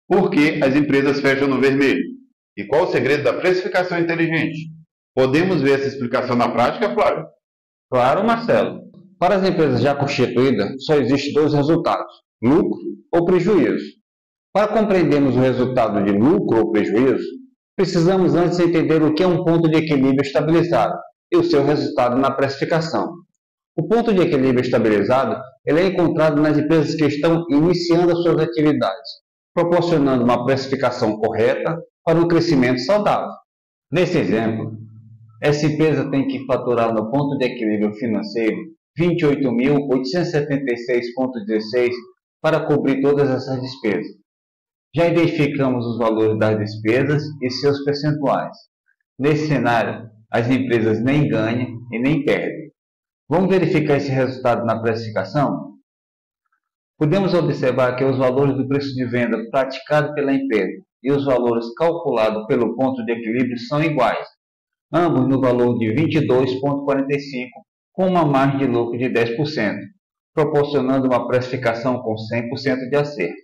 Por que as empresas fecham no vermelho? E qual o segredo da precificação inteligente? Podemos ver essa explicação na prática, Flávio? Claro, Marcelo. Para as empresas já constituídas, só existem dois resultados: lucro ou prejuízo. Para compreendermos o resultado de lucro ou prejuízo, precisamos antes entender o que é um ponto de equilíbrio estabilizado e o seu resultado na precificação. O ponto de equilíbrio estabilizado ele é encontrado nas empresas que estão iniciando as suas atividades, proporcionando uma precificação correta para um crescimento saudável. Nesse exemplo, essa empresa tem que faturar no ponto de equilíbrio financeiro 28.876,16 para cobrir todas essas despesas. Já identificamos os valores das despesas e seus percentuais. Nesse cenário, as empresas nem ganham e nem perdem. Vamos verificar esse resultado na precificação? Podemos observar que os valores do preço de venda praticado pela empresa e os valores calculados pelo ponto de equilíbrio são iguais, ambos no valor de 22,45, com uma margem de lucro de 10%, proporcionando uma precificação com 100% de acerto.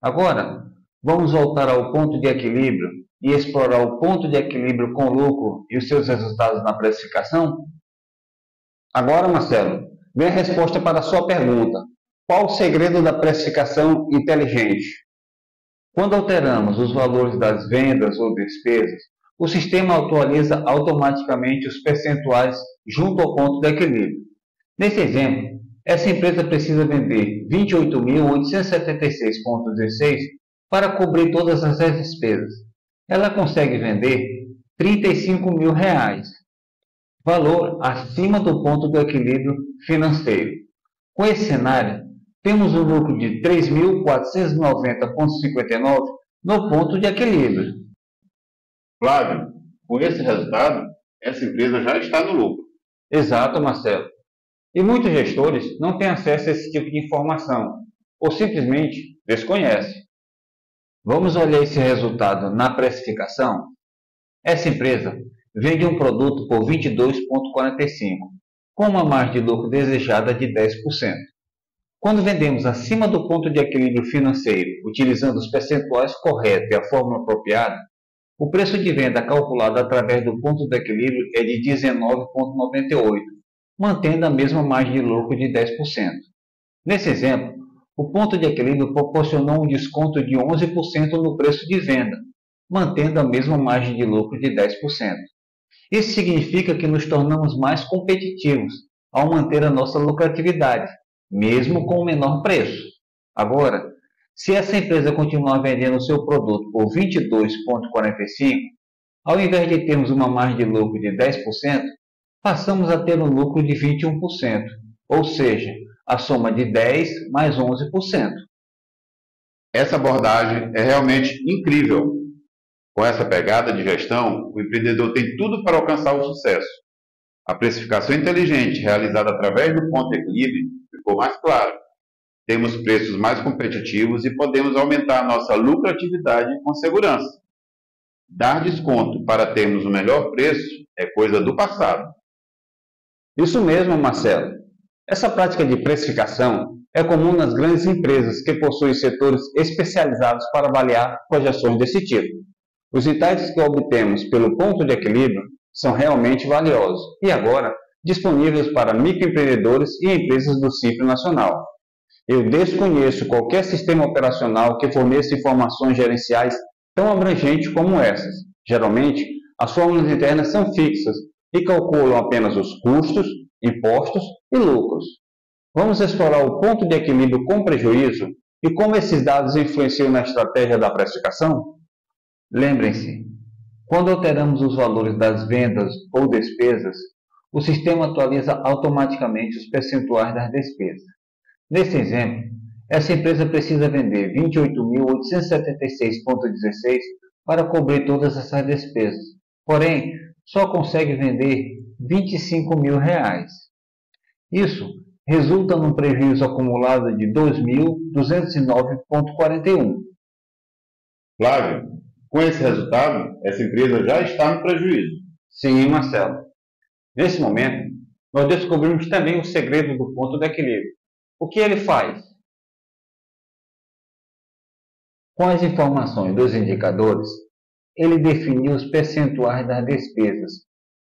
Agora, vamos voltar ao ponto de equilíbrio e explorar o ponto de equilíbrio com lucro e os seus resultados na precificação? Agora, Marcelo, vem a resposta para a sua pergunta. Qual o segredo da precificação inteligente? Quando alteramos os valores das vendas ou despesas, o sistema atualiza automaticamente os percentuais junto ao ponto de equilíbrio. Nesse exemplo, essa empresa precisa vender 28.876,16 para cobrir todas as despesas. Ela consegue vender R$ 35.000, valor acima do ponto do equilíbrio financeiro. Com esse cenário, temos um lucro de 3.490,59 no ponto de equilíbrio. Flávio, com esse resultado, essa empresa já está no lucro. Exato, Marcelo. E muitos gestores não têm acesso a esse tipo de informação, ou simplesmente desconhecem. Vamos olhar esse resultado na precificação? Essa empresa vende um produto por 22,45, com uma margem de lucro desejada de 10%. Quando vendemos acima do ponto de equilíbrio financeiro, utilizando os percentuais corretos e a fórmula apropriada, o preço de venda calculado através do ponto de equilíbrio é de 19,98, mantendo a mesma margem de lucro de 10%. Nesse exemplo, o ponto de equilíbrio proporcionou um desconto de 11% no preço de venda, mantendo a mesma margem de lucro de 10%. Isso significa que nos tornamos mais competitivos ao manter a nossa lucratividade, mesmo com o menor preço. Agora, se essa empresa continuar vendendo o seu produto por 22,45, ao invés de termos uma margem de lucro de 10%, passamos a ter um lucro de 21%, ou seja, a soma de 10 mais 11%. Essa abordagem é realmente incrível. Com essa pegada de gestão, o empreendedor tem tudo para alcançar o sucesso. A precificação inteligente realizada através do ponto de equilíbrio ficou mais clara. Temos preços mais competitivos e podemos aumentar a nossa lucratividade com segurança. Dar desconto para termos o melhor preço é coisa do passado. Isso mesmo, Marcelo. Essa prática de precificação é comum nas grandes empresas que possuem setores especializados para avaliar projeções desse tipo. Os insights que obtemos pelo ponto de equilíbrio são realmente valiosos e agora disponíveis para microempreendedores e empresas do Simples Nacional. Eu desconheço qualquer sistema operacional que forneça informações gerenciais tão abrangentes como essas. Geralmente, as fórmulas internas são fixas e calculam apenas os custos, impostos e lucros. Vamos explorar o ponto de equilíbrio com prejuízo e como esses dados influenciam na estratégia da precificação? Lembrem-se, quando alteramos os valores das vendas ou despesas, o sistema atualiza automaticamente os percentuais das despesas. Nesse exemplo, essa empresa precisa vender 28.876,16 para cobrir todas essas despesas. Porém, só consegue vender R$ 25.000. Isso resulta num prejuízo acumulado de 2.209,41. Flávio, com esse resultado, essa empresa já está no prejuízo. Sim, Marcelo. Nesse momento, nós descobrimos também o segredo do ponto de equilíbrio. O que ele faz? Com as informações dos indicadores, ele definiu os percentuais das despesas,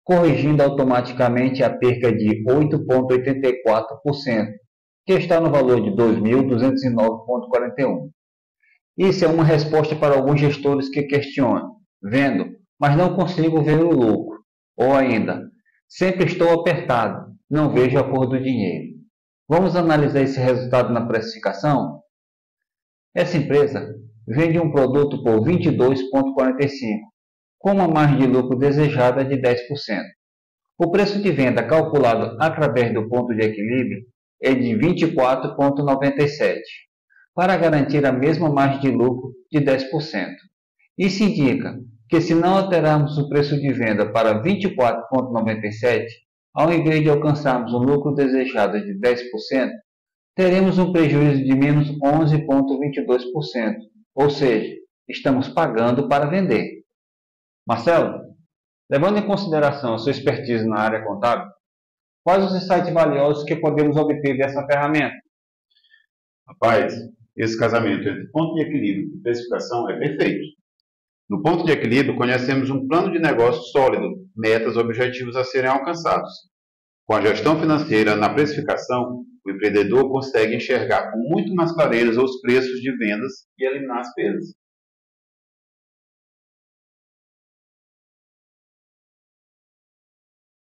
corrigindo automaticamente a perca de 8,84%, que está no valor de 2.209,41. Isso é uma resposta para alguns gestores que questionam, vendo, mas não consigo ver o lucro. Ou ainda, sempre estou apertado, não vejo a cor do dinheiro. Vamos analisar esse resultado na precificação? Essa empresa vende um produto por 22,45, com uma margem de lucro desejada de 10%. O preço de venda calculado através do ponto de equilíbrio é de 24,97, para garantir a mesma margem de lucro de 10%. Isso indica que se não alterarmos o preço de venda para 24,97, ao invés de alcançarmos um lucro desejado de 10%, teremos um prejuízo de menos 11,22%, ou seja, estamos pagando para vender. Marcelo, levando em consideração a sua expertise na área contábil, quais os insights valiosos que podemos obter dessa ferramenta? Rapaz, esse casamento entre ponto de equilíbrio e precificação é perfeito. No ponto de equilíbrio, conhecemos um plano de negócio sólido, metas e objetivos a serem alcançados. Com a gestão financeira na precificação, o empreendedor consegue enxergar com muito mais clareza os preços de vendas e eliminar as perdas.